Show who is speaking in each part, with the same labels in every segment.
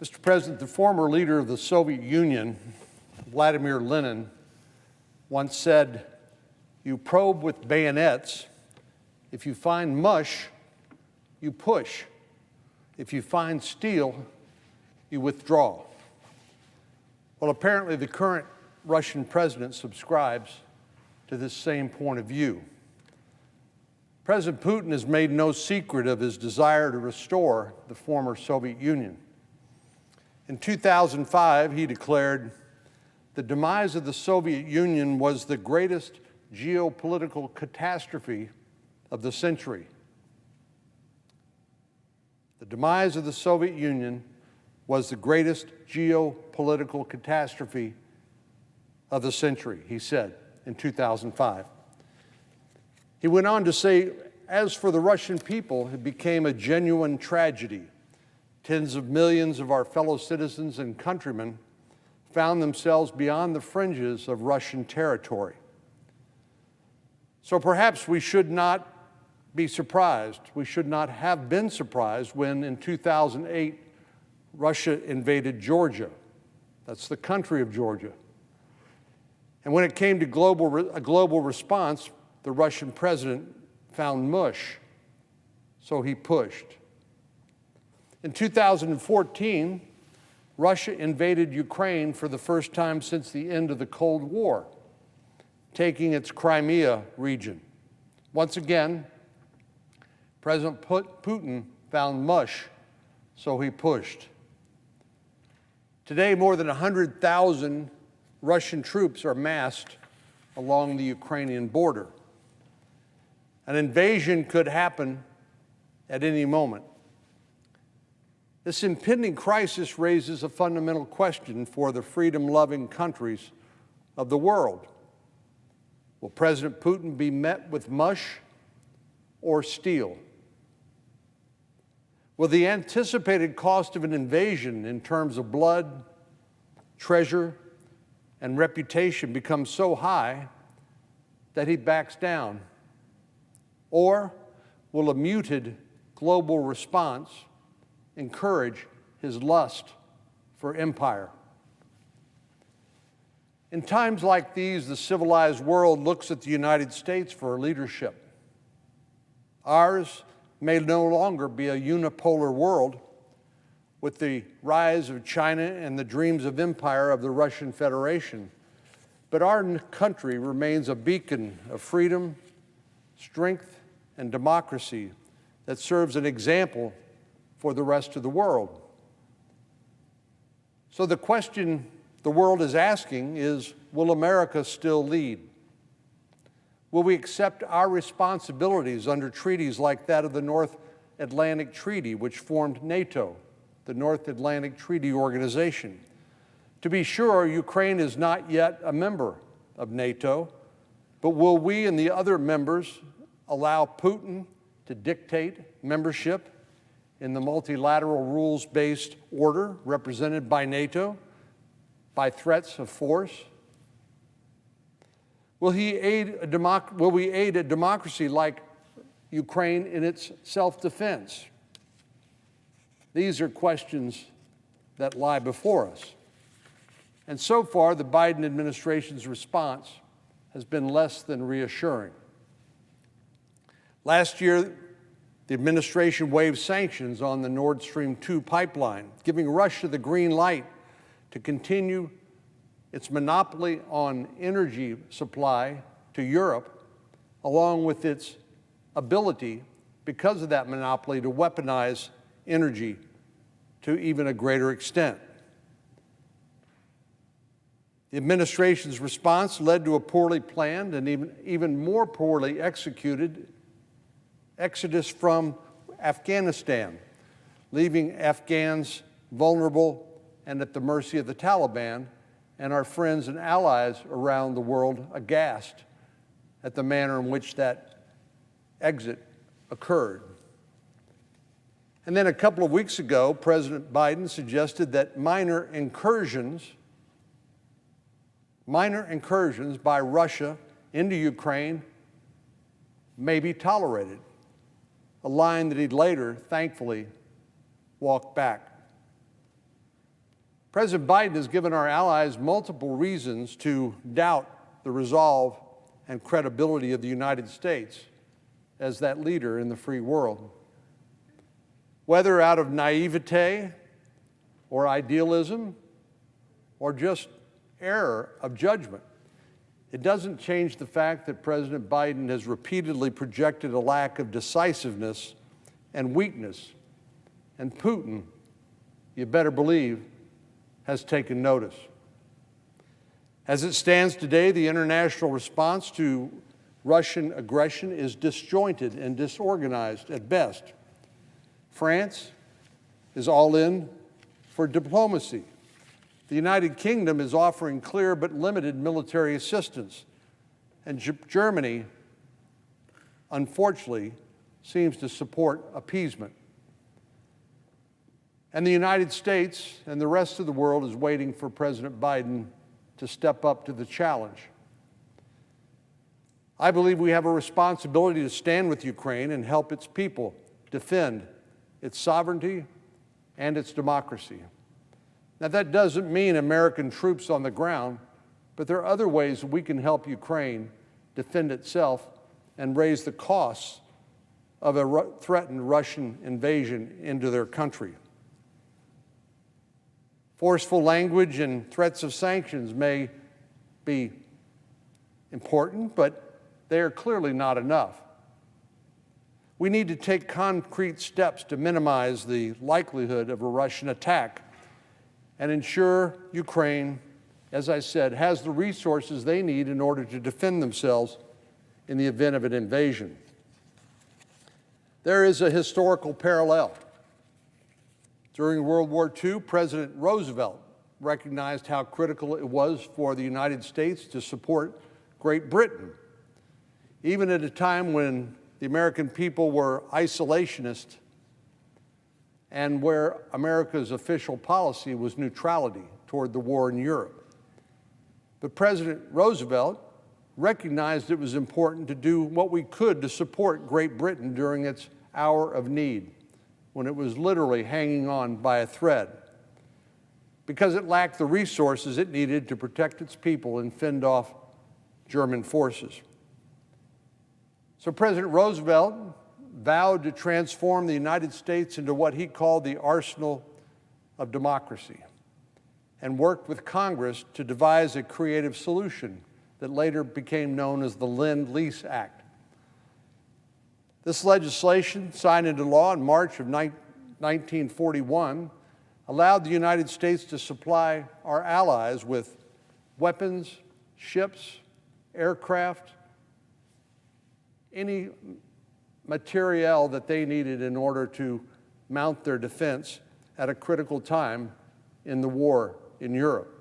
Speaker 1: Mr. President, the former leader of the Soviet Union, Vladimir Lenin, once said, "You probe with bayonets. If you find mush, you push. If you find steel, you withdraw." Well, apparently the current Russian president subscribes to this same point of view. President Putin has made no secret of his desire to restore the former Soviet Union. In 2005, he declared, "The demise of the Soviet Union was the greatest geopolitical catastrophe of the century." The demise of the Soviet Union was the greatest geopolitical catastrophe of the century, he said in 2005. He went on to say, as for the Russian people, it became a genuine tragedy. Tens of millions of our fellow citizens and countrymen found themselves beyond the fringes of Russian territory. So perhaps we should not be surprised. We should not have been surprised when in 2008, Russia invaded Georgia. That's the country of Georgia. And when it came to a global response, the Russian president found mush, so he pushed. In 2014, Russia invaded Ukraine for the first time since the end of the Cold War, taking its Crimea region. Once again, President Putin found mush, so he pushed. Today, more than 100,000 Russian troops are massed along the Ukrainian border. An invasion could happen at any moment. This impending crisis raises a fundamental question for the freedom-loving countries of the world. Will President Putin be met with mush or steel? Will the anticipated cost of an invasion in terms of blood, treasure, and reputation become so high that he backs down? Or will a muted global response encourage his lust for empire? In times like these, the civilized world looks at the United States for leadership. Ours may no longer be a unipolar world with the rise of China and the dreams of empire of the Russian Federation, but our country remains a beacon of freedom, strength, and democracy that serves an example for the rest of the world. So the question the world is asking is, will America still lead? Will we accept our responsibilities under treaties like that of the North Atlantic Treaty, which formed NATO, the North Atlantic Treaty Organization? To be sure, Ukraine is not yet a member of NATO, but will we and the other members allow Putin to dictate membership in the multilateral rules-based order represented by NATO by threats of force? Will we aid a democracy like Ukraine in its self-defense? These are questions that lie before us. And so far, the Biden administration's response has been less than reassuring. Last year, the administration waived sanctions on the Nord Stream 2 pipeline, giving Russia the green light to continue its monopoly on energy supply to Europe, along with its ability, because of that monopoly, to weaponize energy to even a greater extent. The administration's response led to a poorly planned and even more poorly executed exodus from Afghanistan, leaving Afghans vulnerable and at the mercy of the Taliban, and our friends and allies around the world aghast at the manner in which that exit occurred. And then a couple of weeks ago, President Biden suggested that minor incursions by Russia into Ukraine may be tolerated, a line that he later, thankfully, walked back. President Biden has given our allies multiple reasons to doubt the resolve and credibility of the United States as that leader in the free world. Whether out of naivete or idealism or just error of judgment, it doesn't change the fact that President Biden has repeatedly projected a lack of decisiveness and weakness, and Putin, you better believe, has taken notice. As it stands today, the international response to Russian aggression is disjointed and disorganized at best. France is all in for diplomacy. The United Kingdom is offering clear but limited military assistance. And Germany, unfortunately, seems to support appeasement. And the United States and the rest of the world is waiting for President Biden to step up to the challenge. I believe we have a responsibility to stand with Ukraine and help its people defend its sovereignty and its democracy. Now, that doesn't mean American troops on the ground, but there are other ways we can help Ukraine defend itself and raise the costs of a threatened Russian invasion into their country. Forceful language and threats of sanctions may be important, but they are clearly not enough. We need to take concrete steps to minimize the likelihood of a Russian attack and ensure Ukraine, as I said, has the resources they need in order to defend themselves in the event of an invasion. There is a historical parallel. During World War II, President Roosevelt recognized how critical it was for the United States to support Great Britain, even at a time when the American people were isolationist and where America's official policy was neutrality toward the war in Europe. But President Roosevelt recognized it was important to do what we could to support Great Britain during its hour of need, when it was literally hanging on by a thread, because it lacked the resources it needed to protect its people and fend off German forces. So President Roosevelt vowed to transform the United States into what he called the arsenal of democracy, and worked with Congress to devise a creative solution that later became known as the Lend-Lease Act. This legislation, signed into law in March of 1941, allowed the United States to supply our allies with weapons, ships, aircraft, any materiel that they needed in order to mount their defense at a critical time in the war in Europe.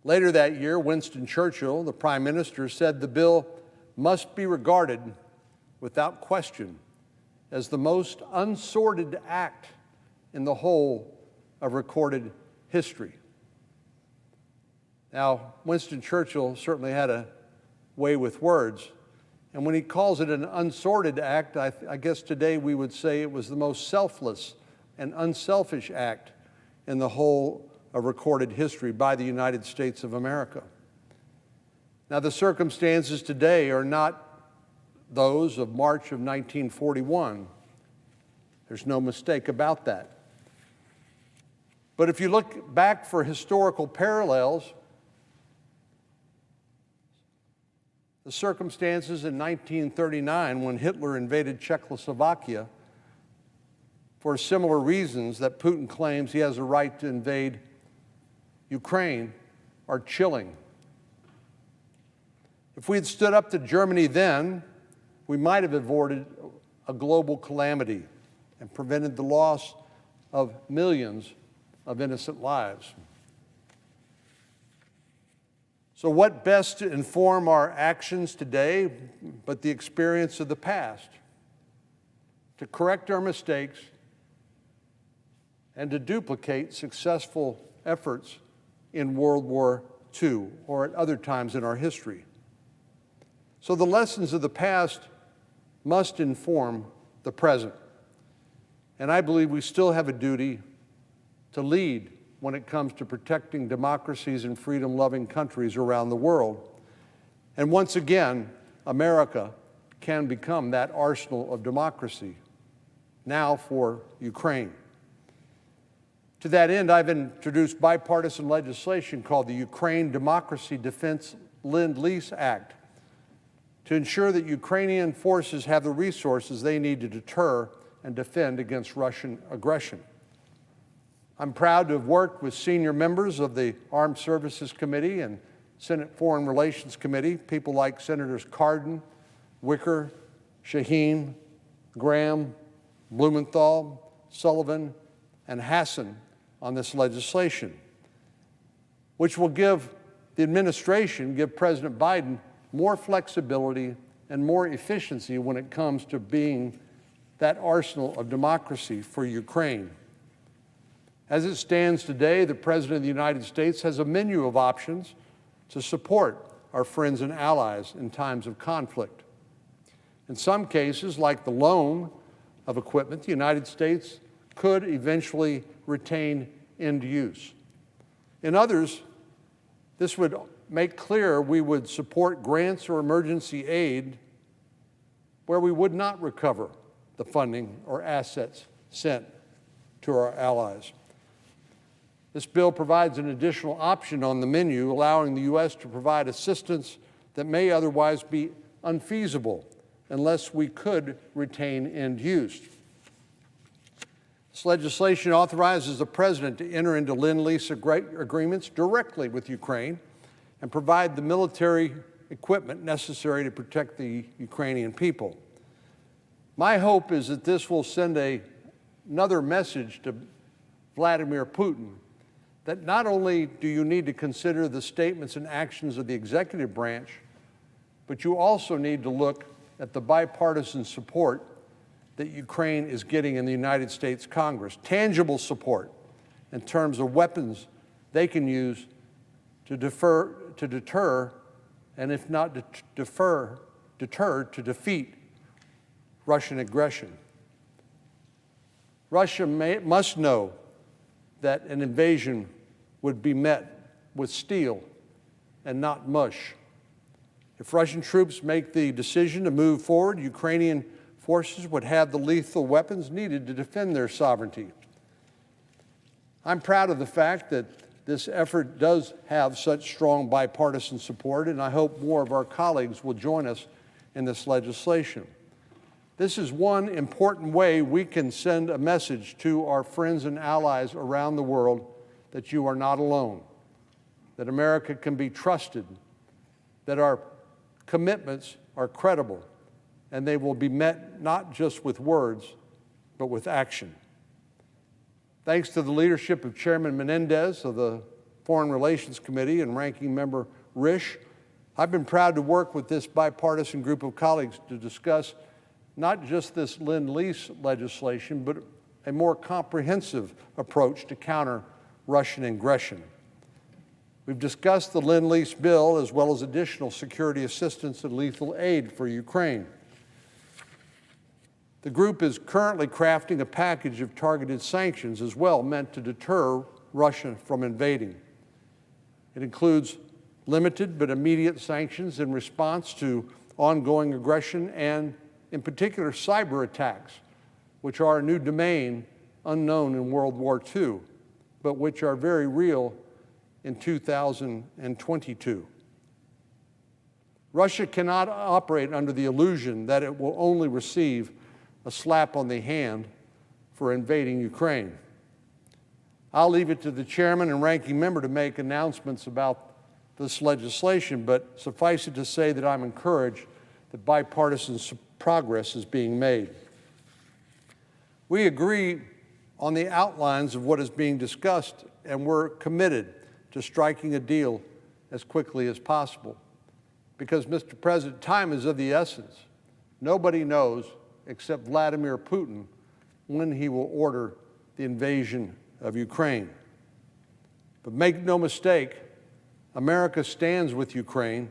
Speaker 1: Later that year, Winston Churchill, the Prime Minister, said the bill must be regarded without question as the most unsorted act in the whole of recorded history. Now, Winston Churchill certainly had a way with words, and when he calls it an unsorted act, I guess today we would say it was the most selfless and unselfish act in the whole of recorded history by the United States of America. Now, the circumstances today are not those of March of 1941. There's no mistake about that. But if you look back for historical parallels, the circumstances in 1939 when Hitler invaded Czechoslovakia for similar reasons that Putin claims he has a right to invade Ukraine are chilling. If we had stood up to Germany then, we might have avoided a global calamity and prevented the loss of millions of innocent lives. So what best to inform our actions today but the experience of the past, to correct our mistakes and to duplicate successful efforts in World War II or at other times in our history. So the lessons of the past must inform the present. And I believe we still have a duty to lead when it comes to protecting democracies and freedom-loving countries around the world. And once again, America can become that arsenal of democracy, now for Ukraine. To that end, I've introduced bipartisan legislation called the Ukraine Democracy Defense Lend-Lease Act to ensure that Ukrainian forces have the resources they need to deter and defend against Russian aggression. I'm proud to have worked with senior members of the Armed Services Committee and Senate Foreign Relations Committee, people like Senators Cardin, Wicker, Shaheen, Graham, Blumenthal, Sullivan, and Hassan on this legislation, which will give President Biden more flexibility and more efficiency when it comes to being that arsenal of democracy for Ukraine. As it stands today, the President of the United States has a menu of options to support our friends and allies in times of conflict. In some cases, like the loan of equipment, the United States could eventually retain end use. In others, this would make clear we would support grants or emergency aid where we would not recover the funding or assets sent to our allies. This bill provides an additional option on the menu, allowing the U.S. to provide assistance that may otherwise be unfeasible unless we could retain end use. This legislation authorizes the President to enter into Lend-Lease agreements directly with Ukraine and provide the military equipment necessary to protect the Ukrainian people. My hope is that this will send another message to Vladimir Putin that not only do you need to consider the statements and actions of the executive branch, but you also need to look at the bipartisan support that Ukraine is getting in the United States Congress, tangible support in terms of weapons they can use to deter, and if not deter, to defeat Russian aggression. Russia must know that an invasion would be met with steel and not mush. If Russian troops make the decision to move forward, Ukrainian forces would have the lethal weapons needed to defend their sovereignty. I'm proud of the fact that this effort does have such strong bipartisan support, and I hope more of our colleagues will join us in this legislation. This is one important way we can send a message to our friends and allies around the world that you are not alone, that America can be trusted, that our commitments are credible, and they will be met not just with words, but with action. Thanks to the leadership of Chairman Menendez of the Foreign Relations Committee and Ranking Member Risch, I've been proud to work with this bipartisan group of colleagues to discuss not just this Lend-Lease legislation, but a more comprehensive approach to counter Russian aggression. We've discussed the Lend-Lease bill as well as additional security assistance and lethal aid for Ukraine. The group is currently crafting a package of targeted sanctions as well, meant to deter Russia from invading. It includes limited but immediate sanctions in response to ongoing aggression and, in particular, cyber attacks, which are a new domain unknown in World War II, but which are very real in 2022. Russia cannot operate under the illusion that it will only receive a slap on the hand for invading Ukraine. I'll leave it to the chairman and ranking member to make announcements about this legislation, but suffice it to say that I'm encouraged that bipartisan progress is being made. We agree on the outlines of what is being discussed, and we're committed to striking a deal as quickly as possible. Because, Mr. President, time is of the essence. Nobody knows, except Vladimir Putin, when he will order the invasion of Ukraine. But make no mistake, America stands with Ukraine,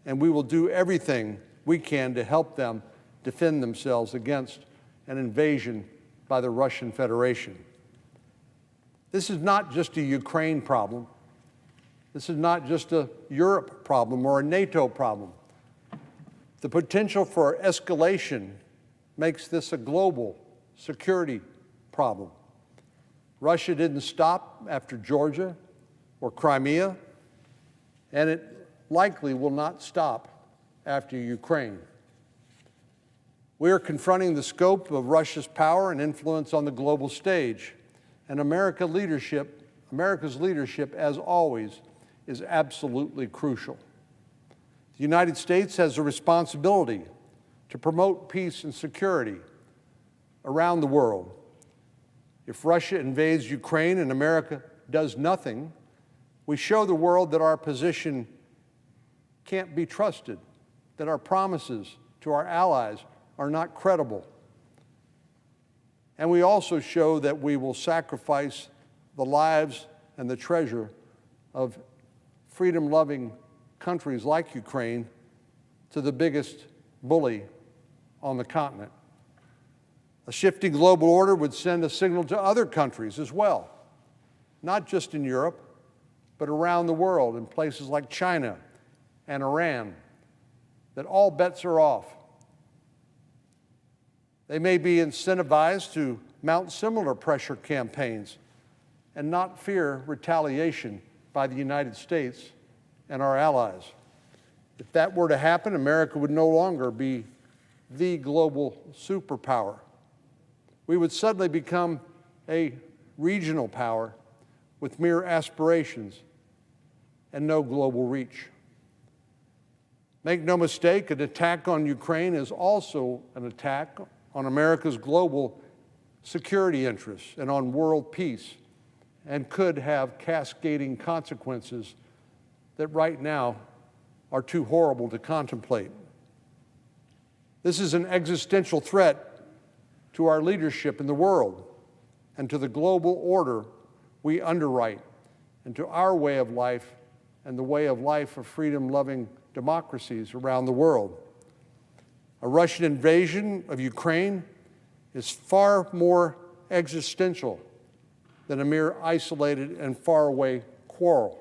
Speaker 1: and we will do everything we can to help them defend themselves against an invasion by the Russian Federation. This is not just a Ukraine problem. This is not just a Europe problem or a NATO problem. The potential for escalation makes this a global security problem. Russia didn't stop after Georgia or Crimea, and it likely will not stop after Ukraine. We are confronting the scope of Russia's power and influence on the global stage, and America's leadership, as always, is absolutely crucial. The United States has a responsibility to promote peace and security around the world. If Russia invades Ukraine and America does nothing, we show the world that our position can't be trusted, that our promises to our allies are not credible. And we also show that we will sacrifice the lives and the treasure of freedom-loving countries like Ukraine to the biggest bully on the continent. A shifting global order would send a signal to other countries as well, not just in Europe, but around the world in places like China and Iran, that all bets are off. They may be incentivized to mount similar pressure campaigns and not fear retaliation by the United States and our allies. If that were to happen, America would no longer be the global superpower. We would suddenly become a regional power with mere aspirations and no global reach. Make no mistake, an attack on Ukraine is also an attack on America's global security interests and on world peace, and could have cascading consequences that right now are too horrible to contemplate. This is an existential threat to our leadership in the world and to the global order we underwrite, and to our way of life and the way of life of freedom-loving democracies around the world. A Russian invasion of Ukraine is far more existential than a mere isolated and faraway quarrel.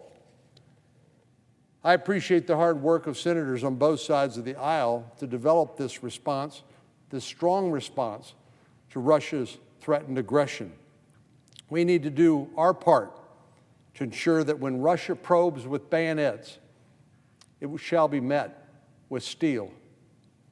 Speaker 1: I appreciate the hard work of senators on both sides of the aisle to develop this response, this strong response to Russia's threatened aggression. We need to do our part to ensure that when Russia probes with bayonets, it shall be met with steel.